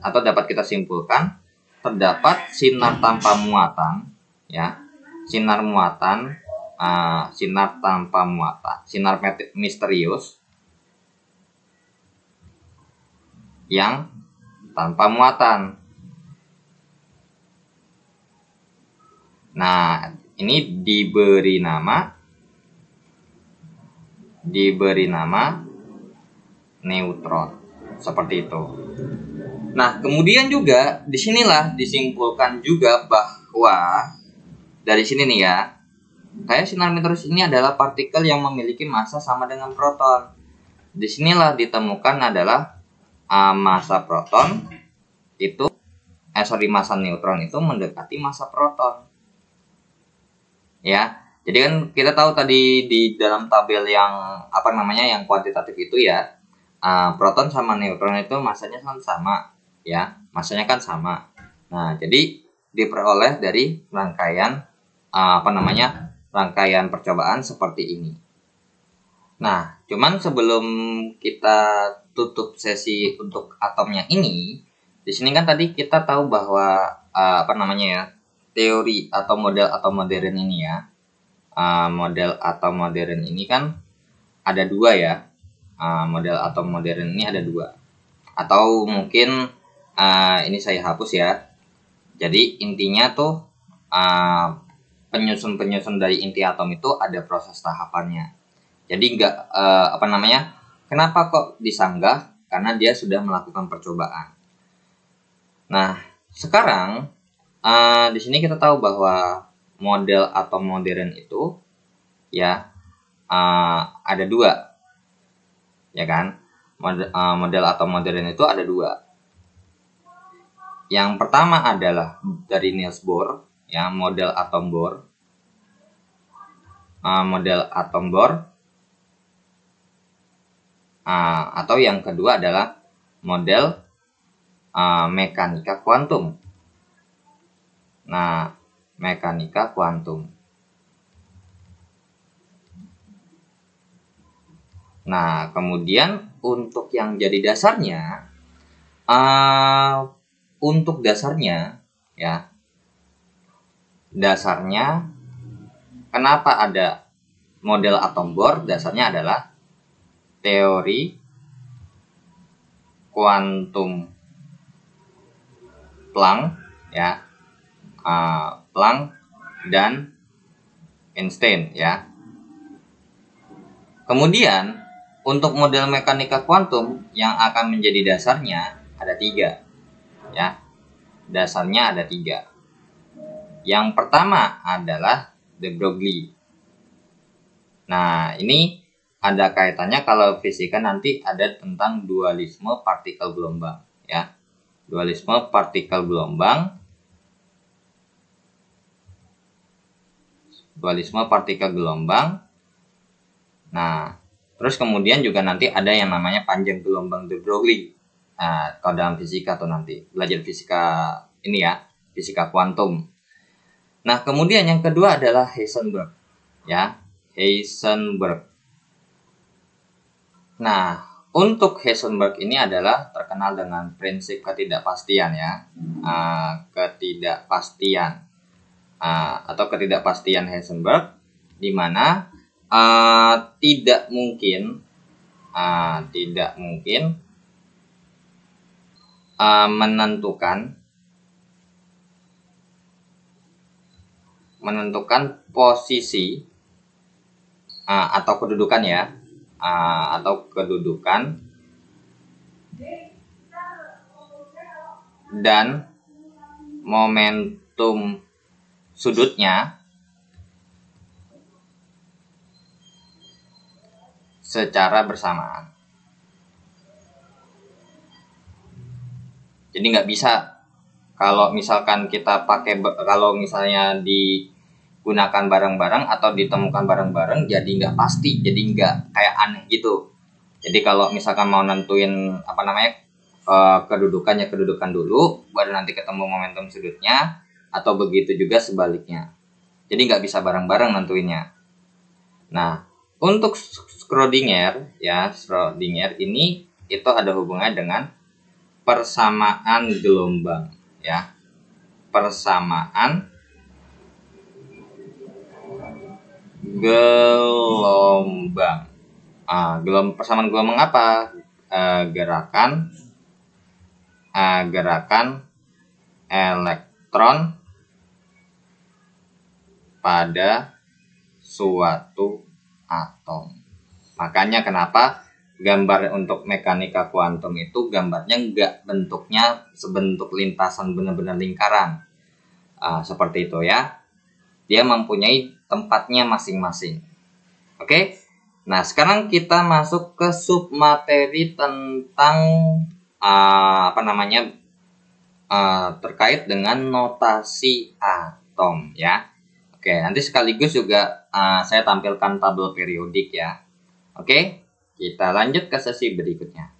atau dapat kita simpulkan terdapat sinar tanpa muatan, ya, sinar tanpa muatan, sinar misterius yang tanpa muatan. Nah, ini diberi nama neutron, seperti itu. Nah, kemudian juga disinilah disimpulkan juga bahwa dari sini nih ya, kayak sinar misterius ini adalah partikel yang memiliki massa sama dengan proton. Disinilah ditemukan adalah massa proton itu, massa neutron itu mendekati massa proton. Ya, jadi kan kita tahu tadi di dalam tabel yang yang kuantitatif itu ya, proton sama neutron itu massanya kan sama. Ya, masanya kan sama. Nah, jadi diperoleh dari rangkaian rangkaian percobaan seperti ini. Nah, cuman sebelum kita tutup sesi untuk atomnya ini, di sini kan tadi kita tahu bahwa apa namanya ya, teori atau model atom modern ini ya, model atom modern ini kan ada dua ya, model atom modern ini ada dua, atau mungkin ini saya hapus ya. Jadi intinya tuh penyusun dari inti atom itu ada proses tahapannya. Jadi nggak apa namanya? Kenapa kok disanggah? Karena dia sudah melakukan percobaan. Nah, sekarang di sini kita tahu bahwa model atom modern itu ya ada dua, ya kan? Model atom modern itu ada dua. Yang pertama adalah dari Niels Bohr, ya, model atom Bohr. Model atom Bohr. Atau yang kedua adalah model mekanika kuantum. Nah, mekanika kuantum. Nah, kemudian untuk yang jadi dasarnya, untuk dasarnya, ya, dasarnya kenapa ada model atom Bohr? Dasarnya adalah teori kuantum Planck, ya, Planck dan Einstein, ya. Kemudian untuk model mekanika kuantum yang akan menjadi dasarnya ada tiga, ya. Dasarnya ada tiga. Yang pertama adalah de Broglie. Nah, ini ada kaitannya kalau fisika nanti ada tentang dualisme partikel gelombang, ya. Dualisme partikel gelombang. Dualisme partikel gelombang. Nah, terus kemudian juga nanti ada yang namanya panjang gelombang de Broglie. Nah, kalau dalam fisika tuh nanti belajar fisika ini ya, fisika kuantum. Nah, kemudian yang kedua adalah Heisenberg, ya, Heisenberg. Nah, untuk Heisenberg ini adalah terkenal dengan prinsip ketidakpastian, ya, ketidakpastian atau ketidakpastian Heisenberg, di mana tidak mungkin menentukan posisi atau kedudukan, ya, atau kedudukan dan momentum sudutnya secara bersamaan. Jadi nggak bisa kalau misalkan kita pakai, kalau misalnya digunakan bareng-bareng atau ditemukan bareng-bareng, jadi nggak pasti, jadi nggak kayak aneh gitu. Jadi kalau misalkan mau nentuin apa namanya kedudukannya kedudukan dulu, baru nanti ketemu momentum sudutnya, atau begitu juga sebaliknya. Jadi nggak bisa bareng-bareng nentuinnya. Nah, untuk Schrödinger, ya, Schrödinger ini itu ada hubungannya dengan persamaan gelombang, ya, persamaan gelombang. Persamaan gelombang apa? Gerakan elektron pada suatu atom. Makanya kenapa gambar untuk mekanika kuantum itu gambarnya nggak bentuknya sebentuk lintasan, benar-benar lingkaran. Seperti itu, ya. Dia mempunyai tempatnya masing-masing. Oke? Nah, sekarang kita masuk ke submateri tentang terkait dengan notasi atom, ya. Oke, nanti sekaligus juga saya tampilkan tabel periodik, ya. Oke, kita lanjut ke sesi berikutnya.